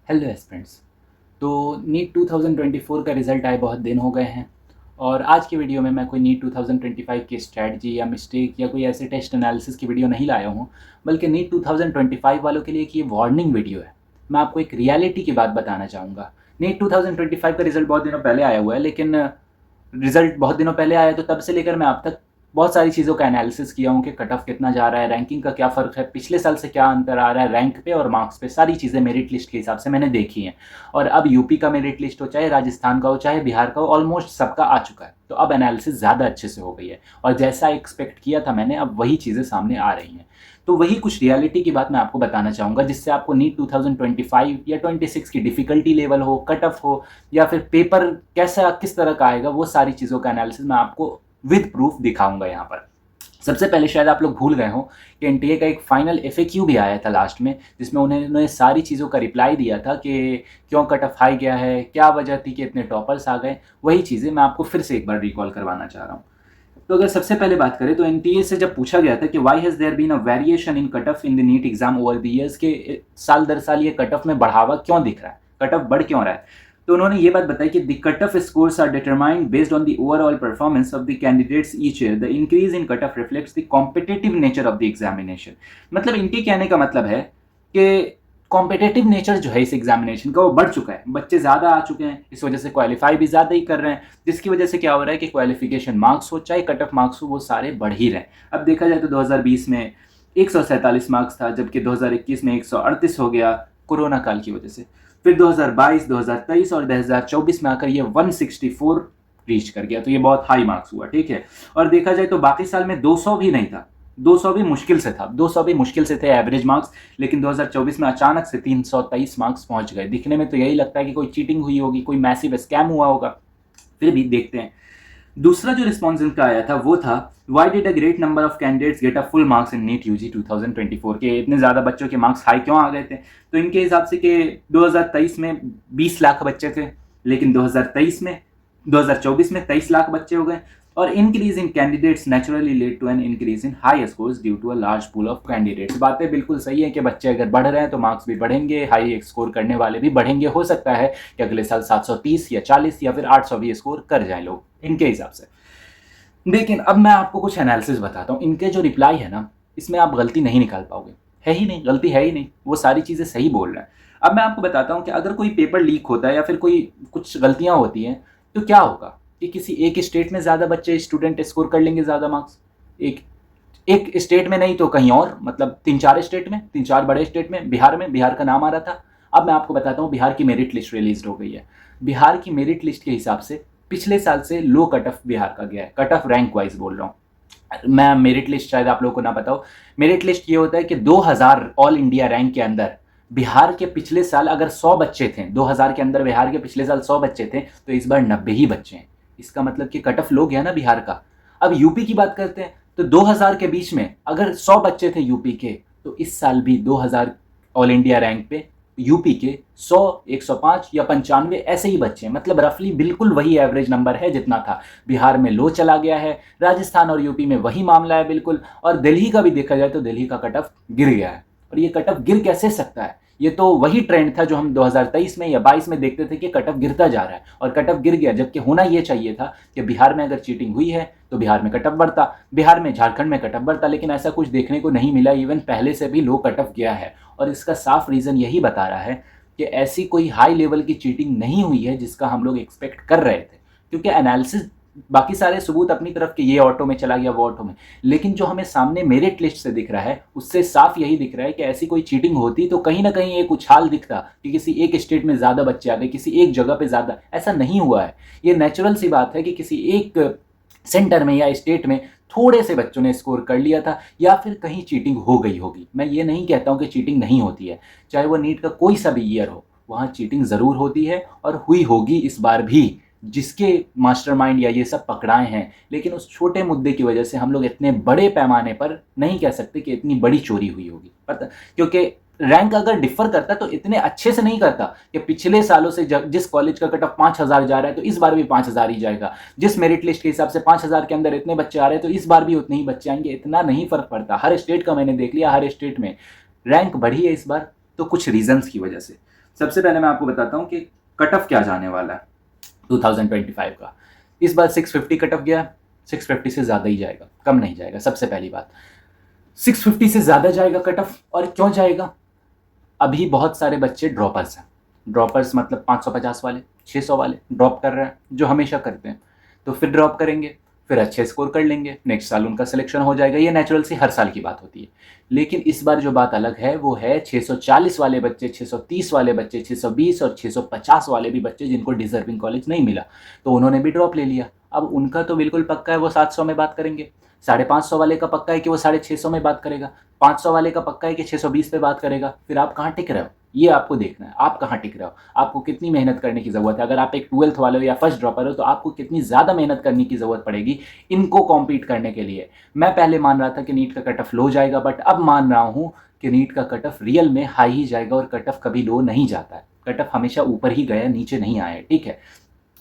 Hello aspirants. तो NEET 2024 का result आए बहुत दिन हो गए हैं और आज की वीडियो में मैं कोई नीट 2025 की स्ट्रैटेजी या मिस्टेक या कोई ऐसे टेस्ट एनालिसिस की वीडियो नहीं लाया हूँ, बल्कि नीट 2025 वालों के लिए एक ये वार्निंग वीडियो है। मैं आपको एक रियलिटी की बात बताना चाहूँगा। नीट 2025 का रिज़ल्ट बहुत दिनों पहले आया हुआ है, लेकिन रिज़ल्ट बहुत दिनों पहले आया तो तब से लेकर मैं अब तक बहुत सारी चीज़ों का एनालिसिस किया हूँ कि कट ऑफ कितना जा रहा है, रैंकिंग का क्या फ़र्क है, पिछले साल से क्या अंतर आ रहा है रैंक पे और मार्क्स पे, सारी चीज़ें मेरिट लिस्ट के हिसाब से मैंने देखी हैं। और अब यूपी का मेरिट लिस्ट हो, चाहे राजस्थान का हो, चाहे बिहार का हो, ऑलमोस्ट सबका आ चुका है। तो अब एनालिसिस ज़्यादा अच्छे से हो गई है और जैसा एक्सपेक्ट किया था मैंने, अब वही चीज़ें सामने आ रही हैं। तो वही कुछ रियलिटी की बात मैं आपको बताना चाहूँगा, जिससे आपको नीट 2025 या 26 की डिफ़िकल्टी लेवल हो, कट ऑफ हो, या फिर पेपर कैसा किस तरह का आएगा, वो सारी चीज़ों का एनालिसिस मैं आपको विद प्रूफ दिखाऊंगा यहाँ पर। सबसे पहले शायद आप लोग भूल गए हो कि एनटीए का एक फाइनल एफएक्यू भी आया था लास्ट में, जिसमें उन्होंने सारी चीज़ों का रिप्लाई दिया था कि क्यों कट ऑफ हाई गया है, क्या वजह थी कि इतने टॉपर्स आ गए। वही चीज़ें मैं आपको फिर से एक बार रिकॉल करवाना चाह रहा हूँ। तो अगर सबसे पहले बात करें तो एनटीए से जब पूछा गया था कि why has there been a variation in cut off in the NEET exam over the years, के साल दर साल ये कट ऑफ में बढ़ावा क्यों दिख रहा है, कट ऑफ बढ़ क्यों रहा है, तो उन्होंने ये बात बताई कि the cut off scores are determined based on the overall performance of the candidates each year. The increase in cut off reflects the competitive nature of the examination. मतलब इनके कहने का मतलब है कि कॉम्पिटेटिव नेचर जो है इस एग्जामिनेशन का वो बढ़ चुका है, बच्चे ज़्यादा आ चुके हैं, इस वजह से क्वालिफाई भी ज़्यादा ही कर रहे हैं, जिसकी वजह से क्या हो रहा है कि क्वालिफिकेशन मार्क्स हो चाहे कट ऑफ मार्क्स हो, वो सारे बढ़ ही रहे हैं। अब देखा जाए तो 2020 में 147 मार्क्स था, जबकि 2021 में 138 हो गया कोरोना काल की वजह से। फिर 2022, 2023 और 2024 में आकर ये 164 रीच कर गया, तो ये बहुत हाई मार्क्स हुआ, ठीक है। और देखा जाए तो बाकी साल में 200 भी नहीं था, 200 भी मुश्किल से था, 200 भी मुश्किल से थे एवरेज मार्क्स, लेकिन 2024 में अचानक से 323 मार्क्स पहुंच गए। दिखने में तो यही लगता है कि कोई चीटिंग हुई होगी, कोई मैसिव स्कैम हुआ होगा। फिर भी देखते हैं। दूसरा जो रिस्पॉन्स इनका आया था वो था, why did a great number of candidates get a full marks in NEET UG 2024, के इतने ज़्यादा बच्चों के मार्क्स हाई क्यों आ गए थे। तो इनके हिसाब से कि 2023 में 20 लाख बच्चे थे, लेकिन 2024 में 23 लाख बच्चे हो गए। और increase in candidates naturally led to an increase in high scores due to a large pool of candidates. बातें बिल्कुल सही है कि बच्चे अगर बढ़ रहे हैं तो मार्क्स भी बढ़ेंगे, हाई स्कोर करने वाले भी बढ़ेंगे। हो सकता है कि अगले साल 730 या 40 या फिर 800 भी स्कोर कर जाए लोग इनके हिसाब से। लेकिन अब मैं आपको कुछ एनालिसिस बताता हूँ। इनके जो रिप्लाई है ना, इसमें आप गलती नहीं निकाल पाओगे, है ही नहीं, गलती है ही नहीं, वो सारी चीज़ें सही बोल रहे हैं। अब मैं आपको बताता हूँ कि अगर कोई पेपर लीक होता है या फिर कोई कुछ गलतियाँ होती हैं तो क्या होगा कि किसी एक स्टेट में ज़्यादा बच्चे स्टूडेंट स्कोर कर लेंगे ज़्यादा मार्क्स, एक एक स्टेट में नहीं तो कहीं और, मतलब 3-4 स्टेट में, 3-4 बड़े स्टेट में। बिहार में, बिहार का नाम आ रहा था। अब मैं आपको बताता हूँ, बिहार की मेरिट लिस्ट रिलीज हो गई है। बिहार की मेरिट लिस्ट के हिसाब से पिछले साल से लो कट ऑफ बिहार का गया है, कट ऑफ रैंक वाइज बोल रहा हूँ मैं। मेरिट लिस्ट शायद आप लोगों को ना पता हो। मेरिट लिस्ट ये होता है कि 2000 ऑल इंडिया रैंक के अंदर बिहार के पिछले साल अगर 100 बच्चे थे, 2000 के अंदर बिहार के पिछले साल 100 बच्चे थे, तो इस बार 90 ही बच्चे हैं। इसका मतलब कि कट ऑफ लो गया ना बिहार का। अब यूपी की बात करते हैं तो 2000 के बीच में अगर 100 बच्चे थे यूपी के, तो इस साल भी 2000 ऑल इंडिया रैंक पे यूपी के 100, 105 या 95 ऐसे ही बच्चे हैं। मतलब रफली बिल्कुल वही एवरेज नंबर है जितना था। बिहार में लो चला गया है, राजस्थान और यूपी में वही मामला है बिल्कुल। और दिल्ली का भी देखा जाए तो दिल्ली का कट ऑफ गिर गया है। और ये कट ऑफ गिर कैसे सकता है, ये तो वही ट्रेंड था जो हम 2023 में या 22 में देखते थे कि कट ऑफ गिरता जा रहा है, और कट ऑफ गिर गया। जबकि होना ये चाहिए था कि बिहार में अगर चीटिंग हुई है तो बिहार में कट ऑफ बढ़ता, बिहार में, झारखंड में कट ऑफ बढ़ता, लेकिन ऐसा कुछ देखने को नहीं मिला। इवन पहले से भी लो कट ऑफ गया है। और इसका साफ रीज़न यही बता रहा है कि ऐसी कोई हाई लेवल की चीटिंग नहीं हुई है जिसका हम लोग एक्सपेक्ट कर रहे थे। क्योंकि एनालिसिस, बाकी सारे सबूत अपनी तरफ के, ये ऑटो में चला गया, वो ऑटो में, लेकिन जो हमें सामने मेरिट लिस्ट से दिख रहा है उससे साफ यही दिख रहा है कि ऐसी कोई चीटिंग होती तो कहीं ना कहीं एक उछाल दिखता कि किसी एक स्टेट में ज़्यादा बच्चे आ गए, किसी एक जगह पे ज़्यादा। ऐसा नहीं हुआ है। ये नेचुरल सी बात है कि किसी एक सेंटर में या स्टेट में थोड़े से बच्चों ने स्कोर कर लिया था, या फिर कहीं चीटिंग हो गई होगी। मैं ये नहीं कहता हूँ कि चीटिंग नहीं होती है, चाहे वो नीट का कोई सा भी ईयर हो, वहाँ चीटिंग ज़रूर होती है और हुई होगी इस बार भी, जिसके मास्टरमाइंड या ये सब पकड़ाए हैं। लेकिन उस छोटे मुद्दे की वजह से हम लोग इतने बड़े पैमाने पर नहीं कह सकते कि इतनी बड़ी चोरी हुई होगी, पता, क्योंकि रैंक अगर डिफर करता तो इतने अच्छे से नहीं करता कि पिछले सालों से जिस कॉलेज का कट ऑफ 5000 जा रहा है तो इस बार भी 5000 ही जाएगा, जिस मेरिट लिस्ट के हिसाब से 5000 के अंदर इतने बच्चे आ रहे हैं तो इस बार भी उतने ही बच्चे आएंगे। इतना नहीं फर्क पड़ता। हर स्टेट का मैंने देख लिया, हर स्टेट में रैंक बढ़ी है इस बार, तो कुछ रीजंस की वजह से। सबसे पहले मैं आपको बताता हूँ कि कट ऑफ क्या जाने वाला है 2025 का। इस बार 650 कट ऑफ गया, 650 से ज़्यादा ही जाएगा, कम नहीं जाएगा। सबसे पहली बात, 650 से ज़्यादा जाएगा कट ऑफ। और क्यों जाएगा? अभी बहुत सारे बच्चे ड्रॉपर्स हैं। ड्रॉपर्स मतलब 550 वाले, 600 वाले ड्रॉप कर रहे हैं, जो हमेशा करते हैं। तो फिर ड्रॉप करेंगे, फिर अच्छे स्कोर कर लेंगे, नेक्स्ट साल उनका सिलेक्शन हो जाएगा। ये नेचुरल सी हर साल की बात होती है। लेकिन इस बार जो बात अलग है वो है 640 वाले बच्चे, 630 वाले बच्चे, 620 और 650 वाले भी बच्चे जिनको डिजर्विंग कॉलेज नहीं मिला, तो उन्होंने भी ड्रॉप ले लिया। अब उनका तो बिल्कुल पक्का है वो 700 में बात करेंगे, 550 वाले का पक्का है कि वो 650 में बात करेगा, 500 वाले का पक्का है कि 620 पे बात करेगा। फिर आप कहाँ टिक रहे हो, ये आपको देखना है। आप कहाँ टिक रहे हो, आपको कितनी मेहनत करने की ज़रूरत है। अगर आप एक 12th वाले हो या फर्स्ट ड्रॉपर हो तो आपको कितनी ज़्यादा मेहनत करने की ज़रूरत पड़ेगी इनको कॉम्पीट करने के लिए। मैं पहले मान रहा था कि नीट का कट ऑफ लो जाएगा, बट अब मान रहा हूँ कि नीट का कट ऑफ रियल में हाई ही जाएगा। और कट ऑफ कभी लो नहीं जाता है, कट ऑफ हमेशा ऊपर ही गया, नीचे नहीं आया, ठीक है।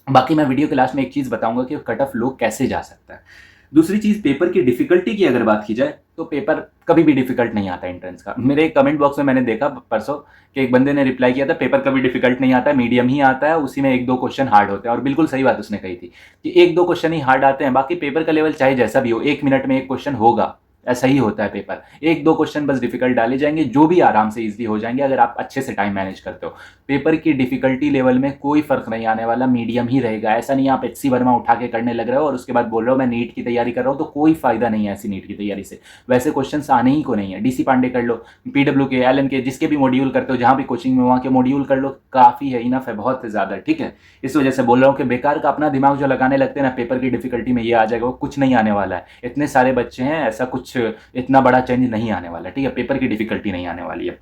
बाकी मैं वीडियो के लास्ट में एक चीज़ बताऊंगा कि कट ऑफ लो कैसे जा सकता है। दूसरी चीज़, पेपर की डिफिकल्टी की अगर बात की जाए तो पेपर कभी भी डिफिकल्ट नहीं आता एंट्रेंस का। मेरे कमेंट बॉक्स में मैंने देखा परसों कि एक बंदे ने रिप्लाई किया था, पेपर कभी डिफिकल्ट नहीं आता है, मीडियम ही आता है, उसी में 1-2 क्वेश्चन हार्ड होते हैं। और बिल्कुल सही बात उसने कही थी कि 1-2 क्वेश्चन ही हार्ड आते हैं, बाकी पेपर का लेवल चाहे जैसा भी हो, 1 मिनट में 1 क्वेश्चन होगा, ऐसा ही होता है पेपर। 1-2 क्वेश्चन बस डिफिकल्ट डाले जाएंगे, जो भी आराम से इजीली हो जाएंगे अगर आप अच्छे से टाइम मैनेज करते हो। पेपर की डिफिकल्टी लेवल में कोई फर्क नहीं आने वाला, मीडियम ही रहेगा। ऐसा नहीं आप HC वर्मा उठा के करने लग रहे हो और उसके बाद बोल रहे हो मैं नीट की तैयारी कर रहा हूँ, तो कोई फायदा नहीं है ऐसी नीट की तैयारी से। वैसे क्वेश्चन आने ही को नहीं है। DC पांडे कर लो, PW के, LN के, जिसके भी मॉड्यूल करते हो, जहाँ भी कोचिंग में वहाँ के मॉड्यूल कर लो, काफ़ी है, इनफ है, बहुत ज़्यादा, ठीक है। इस वजह से बोल रहा हूँ कि बेकार का अपना दिमाग जो लगाने लगते हैं ना पेपर की डिफिकल्टी में, ये आ जाएगा, वो कुछ नहीं आने वाला है। इतने सारे बच्चे हैं, ऐसा कुछ इतना बड़ा चेंज नहीं आने वाला, ठीक है। पेपर की डिफिकल्टी नहीं आने वाली है।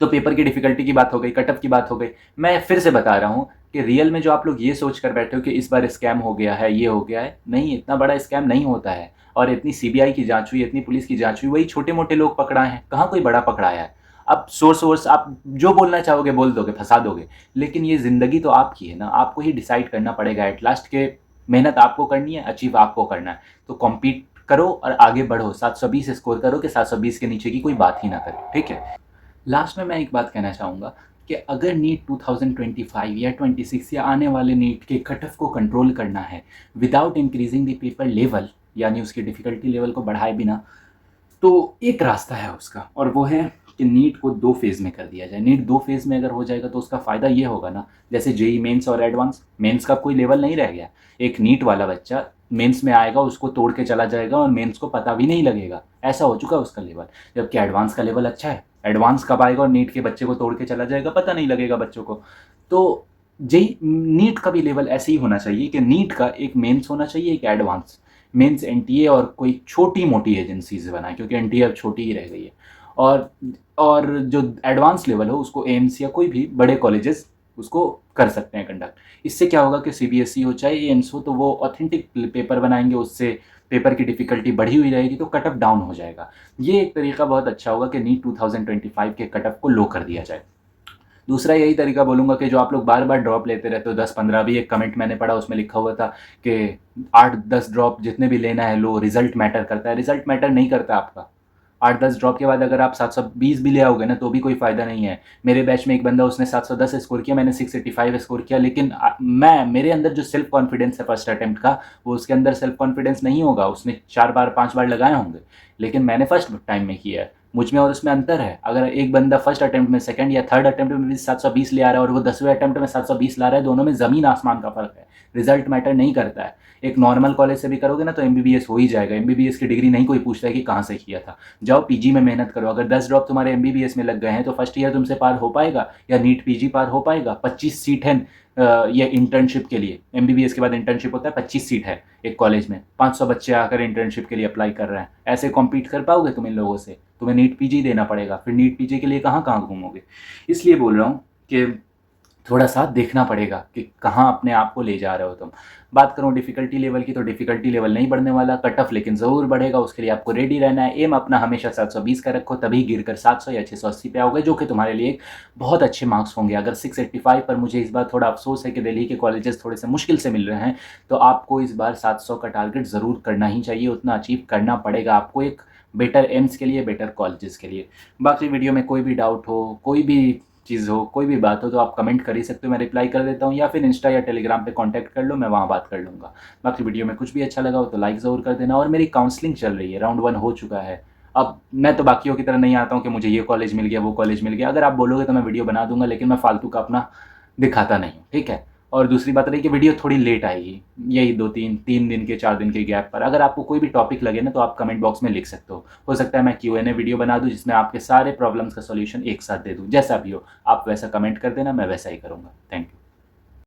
तो पेपर की डिफिकल्टी की बात हो गई, कट ऑफ की बात हो गई। मैं फिर से बता रहा हूँ कि रियल में जो आप लोग ये सोच कर बैठे हो कि इस बार स्कैम हो गया है, ये हो गया है, नहीं, इतना बड़ा स्कैम नहीं होता है। और इतनी CBI की जांच हुई, इतनी पुलिस की जांच हुई, वही छोटे मोटे लोग पकड़ाए हैं, कहाँ कोई बड़ा पकड़ाया है। अब सोर्स वोर्स आप जो बोलना चाहोगे बोल दोगे, फंसा दोगे, लेकिन ये ज़िंदगी तो आपकी है ना, आपको ही डिसाइड करना पड़ेगा एट लास्ट के मेहनत आपको करनी है, अचीव आपको करना है। तो कॉम्पीट करो और आगे बढ़ो, 720 स्कोर करो कि 720 के नीचे की कोई बात ही ना करे, ठीक है। लास्ट में मैं एक बात कहना चाहूँगा कि अगर नीट 2025 या 26 या आने वाले नीट के कट ऑफ को कंट्रोल करना है without increasing the paper level, यानी उसकी डिफ़िकल्टी लेवल को बढ़ाए बिना, तो एक रास्ता है उसका, और वो है कि नीट को 2 फेज़ में कर दिया जाए। नीट 2 फेज़ में अगर हो जाएगा तो उसका फ़ायदा ये होगा ना, जैसे जेई मेंस और एडवांस, मेंस का कोई लेवल नहीं रह गया। एक नीट वाला बच्चा मेंस में आएगा, उसको तोड़ के चला जाएगा और मेंस को पता भी नहीं लगेगा, ऐसा हो चुका है उसका लेवल। जबकि एडवांस का लेवल अच्छा है, एडवांस कब आएगा और नीट के बच्चे को तोड़ के चला जाएगा, पता नहीं लगेगा बच्चों को। तो जेई नीट का भी लेवल ऐसे ही होना चाहिए कि नीट का एक मेंस होना चाहिए, एक एडवांस। मेंस NTA और कोई छोटी मोटी एजेंसी से बनाए, क्योंकि NTA अब छोटी ही रह गई है। और जो एडवांस लेवल हो उसको एम्स या कोई भी बड़े कॉलेजेस उसको कर सकते हैं कंडक्ट। इससे क्या होगा कि CBSE हो चाहे एम्स हो, तो वो ऑथेंटिक पेपर बनाएंगे, उससे पेपर की डिफ़िकल्टी बढ़ी हुई रहेगी, तो कट ऑफ डाउन हो जाएगा। ये एक तरीका बहुत अच्छा होगा कि नीट 2025 के कट ऑफ को लो कर दिया जाए। दूसरा यही तरीका बोलूँगा कि जो आप लोग बार बार ड्रॉप लेते रहते हो, 10-15, भी एक कमेंट मैंने पढ़ा उसमें लिखा हुआ था कि 8-10 ड्रॉप जितने भी लेना है लो, रिजल्ट मैटर करता है। रिजल्ट मैटर नहीं करता आपका। 8-10 ड्रॉप के बाद अगर आप 720 भी ले आओगे ना तो भी कोई फ़ायदा नहीं है। मेरे बैच में एक बंदा, उसने 710 स्कोर किया, मैंने 685 स्कोर किया, लेकिन मेरे अंदर जो सेल्फ कॉन्फिडेंस है फर्स्ट अटेम्प्ट का, वो उसके अंदर सेल्फ कॉन्फिडेंस नहीं होगा। उसने 4 बार 5 बार लगाए होंगे, लेकिन मैंने फर्स्ट टाइम में किया है। मुझ में और उसमें अंतर है। अगर एक बंदा फर्स्ट अटेम्प्ट में, सेकंड या थर्ड अटेम्प्ट में भी 720 ले आ रहा है और वो 10वें अटेम्प्ट में 720 ला रहा है, दोनों में ज़मीन आसमान का फ़र्क है। रिजल्ट मैटर नहीं करता है। एक नॉर्मल कॉलेज से भी करोगे ना तो MBBS हो ही जाएगा। MBBS की डिग्री नहीं कोई पूछता है कि कहाँ से किया था। जाओ PG में मेहनत करो। अगर 10 ड्रॉप तुम्हारे MBBS में लग गए हैं तो फर्स्ट ईयर तुमसे पार हो पाएगा या नीट PG पार हो पाएगा? 25 सीट है ये इंटर्नशिप के लिए। MBBS के बाद इंटर्नशिप होता है, 25 सीट है एक कॉलेज में, 500 बच्चे आकर इंटर्नशिप के लिए अप्लाई कर रहे हैं। ऐसे कॉम्पीट कर पाओगे तुम इन लोगों से? तुम्हें नीट PG देना पड़ेगा, फिर नीट PG के लिए कहाँ कहाँ घूमोगे। इसलिए बोल रहा हूँ कि थोड़ा सा देखना पड़ेगा कि कहाँ अपने आप को ले जा रहे हो तुम। बात करूँ डिफ़िकल्टी लेवल की, तो डिफ़िकल्टी लेवल नहीं बढ़ने वाला, कट ऑफ लेकिन ज़रूर बढ़ेगा। उसके लिए आपको रेडी रहना है। एम अपना हमेशा 720 का रखो, तभी गिरकर 700 या 680 पे आओगे, जो कि तुम्हारे लिए एक बहुत अच्छे मार्क्स होंगे। अगर 685 पर, मुझे इस बार थोड़ा अफसोस है कि दिल्ली के कॉलेजेस थोड़े से मुश्किल से मिल रहे हैं, तो आपको इस बार 700 का टारगेट ज़रूर करना ही चाहिए। उतना अचीव करना पड़ेगा आपको, एक बेटर एम्स के लिए, बेटर कॉलेजेस के लिए। बाकी वीडियो में कोई भी डाउट हो, कोई भी चीज़ हो, कोई भी बात हो तो आप कमेंट कर ही सकते हो, मैं रिप्लाई कर देता हूँ, या फिर इंस्टा या टेलीग्राम पे कांटेक्ट कर लो, मैं वहाँ बात कर लूँगा। बाकी वीडियो में कुछ भी अच्छा लगा हो तो लाइक ज़रूर कर देना। और मेरी काउंसलिंग चल रही है, राउंड 1 हो चुका है। अब मैं तो बाकियों की तरह नहीं आता हूँ कि मुझे ये कॉलेज मिल गया, वो कॉलेज मिल गया। अगर आप बोलोगे तो मैं वीडियो बना दूँगा, लेकिन मैं फालतू का अपना दिखाता नहीं हूँ, ठीक है? और दूसरी बात रही कि वीडियो थोड़ी लेट आएगी, यही 2-3 दिन के 4 दिन के गैप पर। अगर आपको कोई भी टॉपिक लगे ना तो आप कमेंट बॉक्स में लिख सकते हो सकता है मैं Q&A वीडियो बना दूँ जिसमें आपके सारे प्रॉब्लम्स का सॉल्यूशन एक साथ दे दूँ। जैसा भी हो आप वैसा कमेंट कर देना, मैं वैसा ही करूँगा। Thank you.